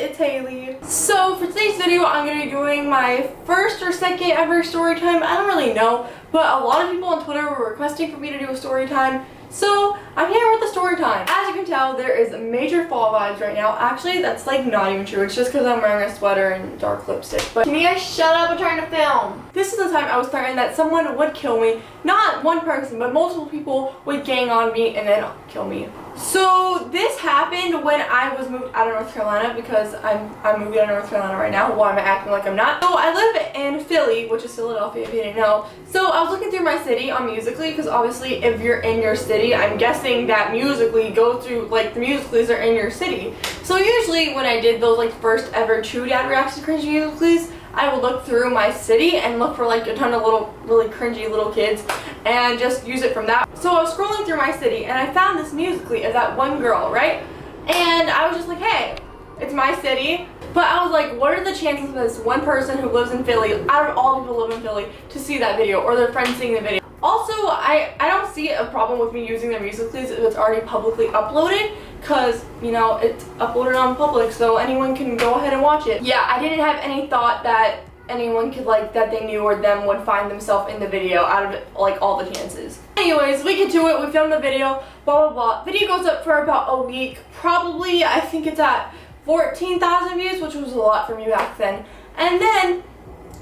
it's Haley. So for today's video, I'm going to be doing my first or second ever story time. I don't really know, but a lot of people on Twitter were requesting for me to do a story time. So I'm here with the story time. As you can tell, there is major fall vibes right now. Actually, that's like not even true. It's just because I'm wearing a sweater and dark lipstick. But can you guys shut up? I'm trying to film. This is the time I was threatened that someone would kill me. Not one person, but multiple people would gang on me and then kill me. So this happened when I was moved out of North Carolina, because I'm moving out of North Carolina right now. Why am I acting like I'm not? So I live in Philly, which is Philadelphia if you didn't know. So I was looking through my city on Musical.ly, because obviously if you're in your city, I'm guessing that Musical.ly goes through, like, the Musical.lys are in your city. So usually when I did those like first ever True Dad reactions to cringy Musical.lys, I would look through my city and look for like a ton of really cringy little kids and just use it from that. So I was scrolling through my city and I found this Musical.ly of that one girl, right? And I was just like, hey, it's my city. But I was like, what are the chances of this one person who lives in Philly, out of all people who live in Philly, to see that video or their friends seeing the video? Also, I don't see a problem with me using their Musical.lys if it's already publicly uploaded, because, you know, it's uploaded on public, so anyone can go ahead and watch it. Yeah, I didn't have any thought that anyone could, like, that they knew or them would find themselves in the video out of, like, all the chances. Anyways, we get to it. We filmed the video, blah, blah, blah. Video goes up for about a week. Probably, I think it's at 14,000 views, which was a lot for me back then. And then,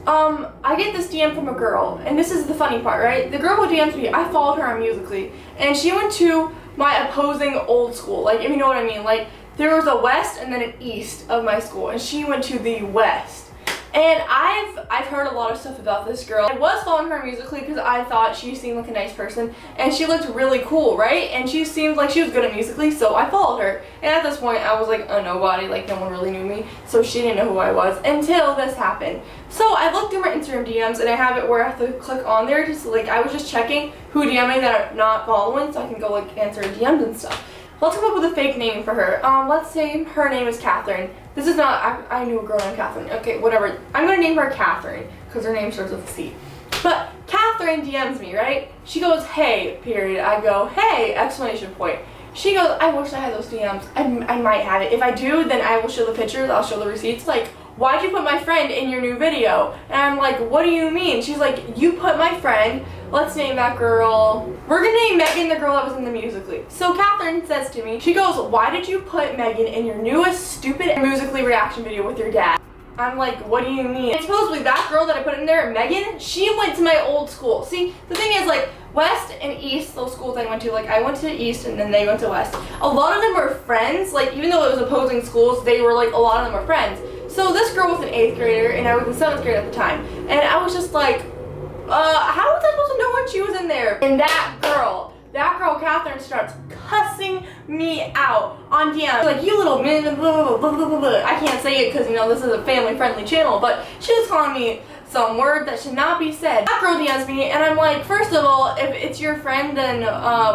I get this DM from a girl, and this is the funny part, right? The girl who DMs me, I followed her on Musical.ly, and she went to my opposing old school, like, if you know what I mean. Like, there was a west and then an east of my school, and she went to the west. And I've heard a lot of stuff about this girl. I was following her on Musical.ly because I thought she seemed like a nice person, and she looked really cool, right? And she seemed like she was good at Musical.ly, so I followed her. And at this point, I was like a nobody, like no one really knew me, so she didn't know who I was until this happened. So I looked through my Instagram DMs, and I have it where I have to click on there, just like I was just checking who DM'd me that I'm not following, so I can go like answer DMs and stuff. Let's come up with a fake name for her. Let's say her name is Catherine. This is not, I knew a girl named Catherine. Okay, whatever. I'm gonna name her Catherine, because her name starts with a C. But Catherine DMs me, right? She goes, hey, period. I go, hey, exclamation point. She goes, I wish I had those DMs. I might have it. If I do, then I will show the pictures, I'll show the receipts. Like, why'd you put my friend in your new video? And I'm like, what do you mean? She's like, you put my friend. Let's name that girl. We're gonna name Megan the girl that was in the Musical.ly. So Catherine says to me, she goes, why did you put Megan in your newest stupid Musical.ly reaction video with your dad? I'm like, what do you mean? And supposedly that girl that I put in there, Megan, she went to my old school. See, the thing is, like, West and East, those schools I went to, like, I went to East and then they went to West. A lot of them were friends. Like, even though it was opposing schools, they were, like, a lot of them were friends. So this girl was an 8th grader and I was in 7th grade at the time. And I was just like, how was I supposed to know when she was in there? And that girl, Catherine, starts cussing me out on DM. Like, you little man, blah, blah, blah, blah, blah, blah. I can't say it because, you know, this is a family-friendly channel, but she was calling me some word that should not be said. That girl DMs me, and I'm like, first of all, if it's your friend, then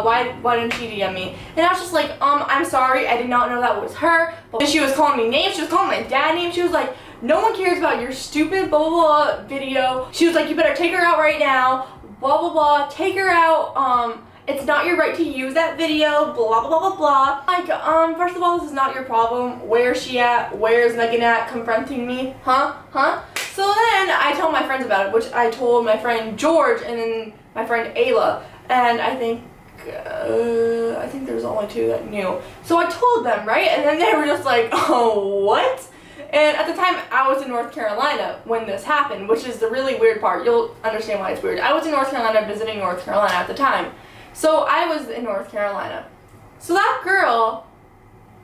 why didn't she DM me? And I was just like, I'm sorry, I did not know that was her. But she was calling me names, she was calling my dad names, she was like, no one cares about your stupid blah blah blah video. She was like, you better take her out right now, blah blah blah, take her out, it's not your right to use that video, blah blah blah blah blah. Like, first of all, this is not your problem. Where's she at? Where's Megan at confronting me? Huh? So then I told my friends about it, which I told my friend George and then my friend Ayla, and I think there's only 2 that knew. So I told them, right? And then they were just like, oh, what? And at the time, I was in North Carolina when this happened, which is the really weird part. You'll understand why it's weird. I was in North Carolina, visiting North Carolina at the time. So I was in North Carolina. So that girl,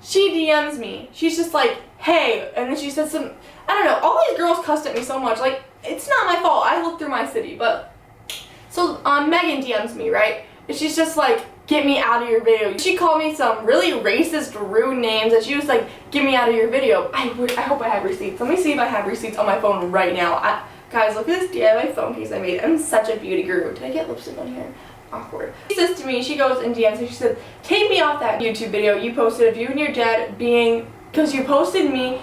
she DMs me. She's just like, hey, and then she said some, I don't know, all these girls cussed at me so much. Like, it's not my fault. I looked through my city, but. So Megan DMs me, right? And she's just like, get me out of your video. She called me some really racist, rude names, and she was like, get me out of your video. I hope I have receipts. Let me see if I have receipts on my phone right now. Guys, look at this DIY phone case I made. I'm such a beauty guru. Did I get lipstick on here? Awkward. She says to me, she goes and DMs me, she said, take me off that YouTube video you posted of you and your dad being, because you posted me,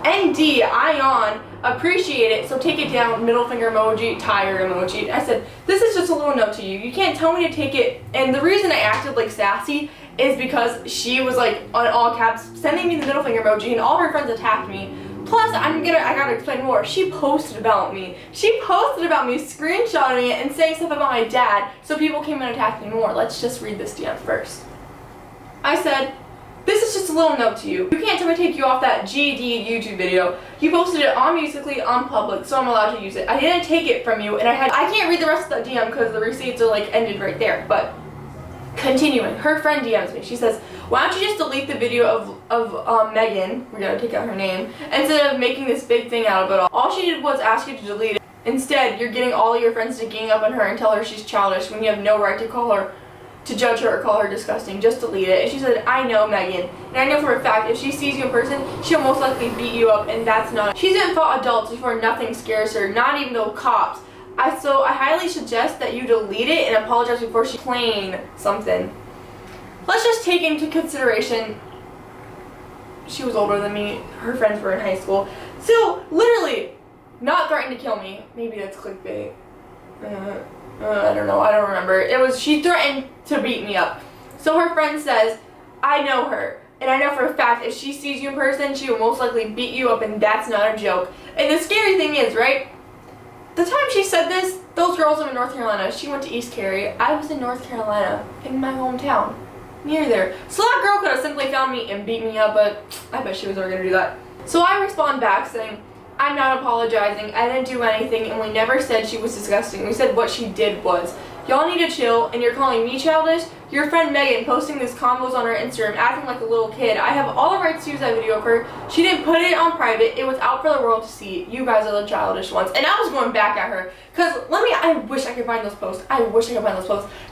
ND, Ion, appreciate it, so take it down, middle finger emoji, tire emoji. I said, this is just a little note to you. You can't tell me to take it, and the reason I acted like sassy is because she was like on all caps sending me the middle finger emoji and all her friends attacked me. Plus, I gotta explain more. She posted about me. She posted about me, screenshotting it and saying stuff about my dad, so people came and attacked me more. Let's just read this DM first. I said, "This is just a little note to you. You can't tell me to take you off that GD YouTube video. You posted it on Musical.ly on public, so I'm allowed to use it. I didn't take it from you, and I can't read the rest of the DM because the receipts are like ended right there, but." Continuing, her friend DMs me. She says, "Why don't you just delete the video of Megan," we gotta take out her name, "instead of making this big thing out of it all. All she did was ask you to delete it. Instead, you're getting all your friends to gang up on her and tell her she's childish when you have no right to judge her or call her disgusting. Just delete it." And she said, "I know Megan, and I know for a fact if she sees you in person, she'll most likely beat you up, and that's not. She's even fought adults before nothing scares her, not even the cops. So I highly suggest that you delete it and apologize before she plain something." Let's just take into consideration she was older than me. Her friends were in high school. So literally not threatened to kill me. Maybe that's clickbait. I don't know. I don't remember. She threatened to beat me up. So her friend says, "I know her. And I know for a fact if she sees you in person, she will most likely beat you up, and that's not a joke." And the scary thing is, right? The time she said this, those girls live in North Carolina. She went to East Cary. I was in North Carolina, in my hometown, near there. So that girl could have simply found me and beat me up, but I bet she was never going to do that. So I respond back saying, "I'm not apologizing. I didn't do anything, and we never said she was disgusting. We said what she did was. Y'all need to chill, and you're calling me childish? Your friend Megan posting these combos on her Instagram, acting like a little kid. I have all the rights to use that video of her. She didn't put it on private. It was out for the world to see. You guys are the childish ones." And I was going back at her, because I wish I could find those posts.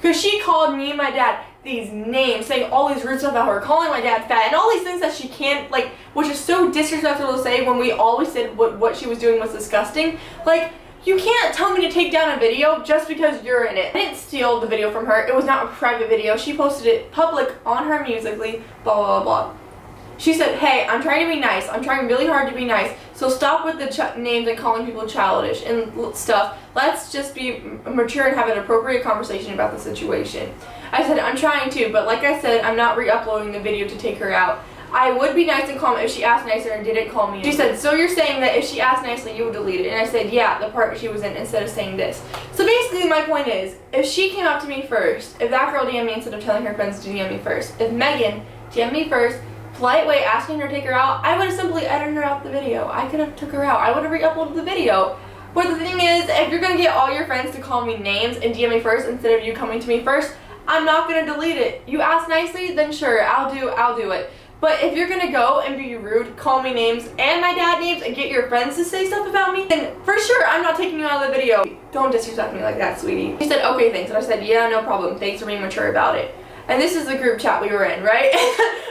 Because she called me and my dad these names, saying all these rude stuff about her, calling my dad fat, and all these things that she can't, like, which is so disrespectful to say when we always said what she was doing was disgusting. Like, you can't tell me to take down a video just because you're in it. I didn't steal the video from her. It was not a private video. She posted it public on her Musical.ly, blah, blah, blah, blah. She said, "Hey, I'm trying to be nice. I'm trying really hard to be nice. So stop with the names and calling people childish and stuff. Let's just be mature and have an appropriate conversation about the situation." I said, "I'm trying to, but like I said, I'm not re-uploading the video to take her out. I would be nice and calm if she asked nicer and didn't call me." She said, "So you're saying that if she asked nicely, you would delete it?" And I said, "Yeah, the part she was in," instead of saying this. So basically my point is, if she came up to me first, if that girl DM'd me instead of telling her friends to DM me first, if Megan DM'd me first, polite way asking her to take her out, I would have simply edited her out the video. I could have took her out. I would have re-uploaded the video. But the thing is, if you're going to get all your friends to call me names and DM me first instead of you coming to me first, I'm not going to delete it. You ask nicely, then sure, I'll do it. But if you're gonna go and be rude, call me names and my dad names and get your friends to say stuff about me, then for sure I'm not taking you out of the video. Don't disrespect me like that, sweetie. She said, "Okay, thanks." And I said, "Yeah, no problem. Thanks for being mature about it." And this is the group chat we were in, right?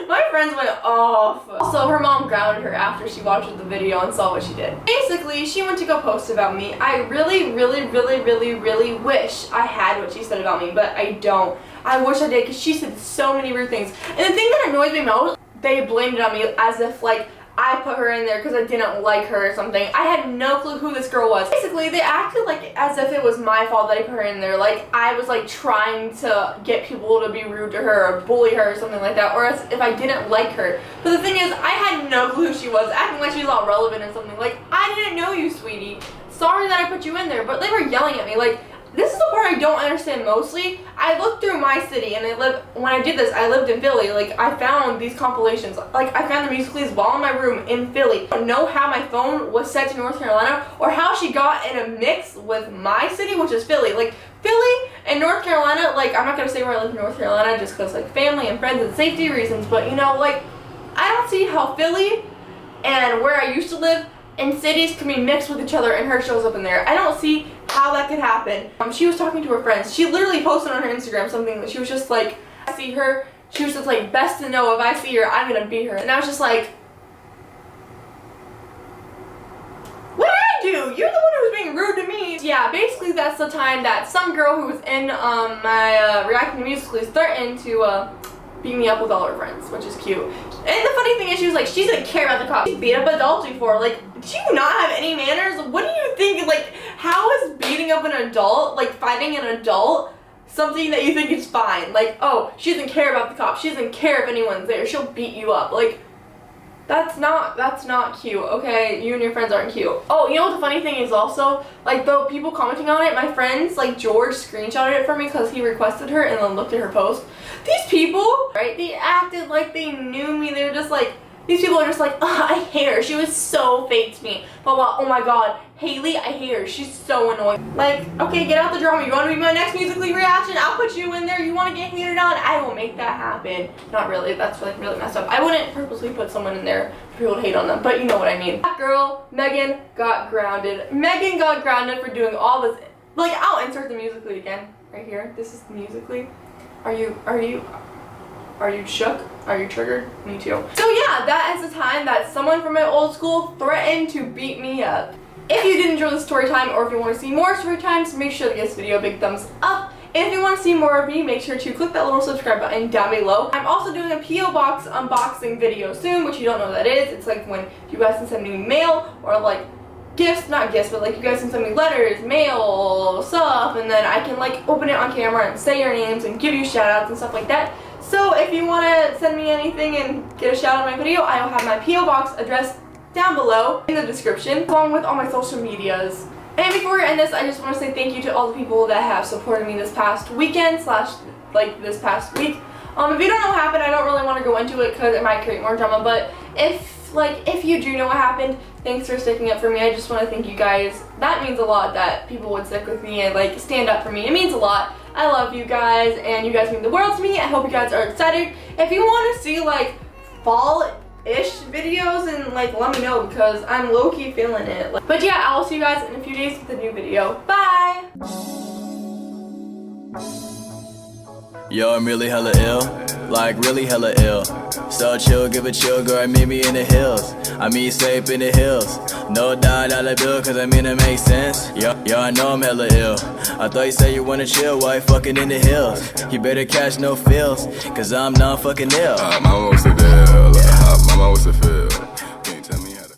My friends went off. So her mom grounded her after she watched the video and saw what she did. Basically, she went to go post about me. I really wish I had what she said about me, but I don't. I wish I did, because she said so many rude things. And the thing that annoys me most, they blamed it on me as if like I put her in there because I didn't like her or something. I had no clue who this girl was. Basically, they acted like as if it was my fault that I put her in there. Like I was like trying to get people to be rude to her or bully her or something like that, or as if I didn't like her. But the thing is, I had no clue who she was, acting like she's all relevant or something. Like, I didn't know you, sweetie. Sorry that I put you in there. But they were yelling at me. Like, this is the part I don't understand mostly. I looked through my city, and when I did this, I lived in Philly. Like, I found these compilations. Like, I found the Musical.lys while in my room in Philly. I don't know how my phone was set to North Carolina, or how she got in a mix with my city, which is Philly. Like, Philly and North Carolina, like, I'm not going to say where I live in North Carolina just because, like, family and friends and safety reasons, but, you know, like, I don't see how Philly and where I used to live and cities can be mixed with each other and her shows up in there. I don't see how that could happen. She was talking to her friends. She literally posted on her Instagram something that she was just like, I see her. She was just like, best to know if I see her, I'm gonna beat her. And I was just like, what did I do? You're the one who was being rude to me. Yeah, basically that's the time that some girl who was in my reacting to Musical.lys threatened to beat me up with all her friends, which is cute. And the funny thing is, she was like, she doesn't care about the cops. She beat up adults before. Like, do you not have any manners? What do you think? Like, how is beating up an adult, like fighting an adult, something that you think is fine. Like, oh, she doesn't care about the cops. She doesn't care if anyone's there. She'll beat you up. Like, that's not cute, okay? You and your friends aren't cute. Oh, you know what the funny thing is also? Like, the people commenting on it, my friends, like George screenshotted it for me because he requested her and then looked at her post. These people, right, they acted like they knew me. They were just like, these people are just like, I hate her. She was so fake to me. Blah, blah. Oh my god, Haley, I hate her. She's so annoying. Like, okay, get out the drama. You want to be my next Musically reaction? I'll put you in there. You want to get hated on? I will make that happen. Not really. That's like really messed up. I wouldn't purposely put someone in there for people to hate on them, but you know what I mean. That girl, Megan, got grounded. Megan got grounded for doing all this. Like, I'll insert the Musically again. Right here. This is the Musically. Are you shook? Are you triggered? Me too. So yeah, that is the time that someone from my old school threatened to beat me up. If you did enjoy the story time, or if you want to see more story times, make sure to give this video a big thumbs up. If you want to see more of me, make sure to click that little subscribe button down below. I'm also doing a P.O Box unboxing video soon, which you don't know what that is. It's like when you guys can send me mail, or like gifts, not gifts, but like you guys can send me letters, mail, stuff, and then I can like open it on camera and say your names and give you shout outs and stuff like that. So if you want to send me anything and get a shout out in my video, I will have my P.O Box address down below in the description, along with all my social medias. And before I end this, I just want to say thank you to all the people that have supported me this past weekend / like this past week. If you don't know what happened, I don't really want to go into it because it might create more drama, but if you do know what happened, thanks for sticking up for me. I just want to thank you guys. That means a lot that people would stick with me and like stand up for me. It means a lot. I love you guys, and you guys mean the world to me. I hope you guys are excited. If you want to see like fall-ish videos, and like let me know because I'm low-key feeling it. But yeah, I'll see you guys in a few days with a new video. Bye! Yo, I'm really hella ill, like really hella ill. So chill, give a chill, girl, meet me in the hills. I mean safe in the hills. No $1 bill, cause I mean it makes sense. Yo, I know I'm hella ill. I thought you said you wanna chill, why you fucking in the hills? You better catch no feels, cause I'm not fucking ill. Mama, what's the deal? Mama, what's the feel?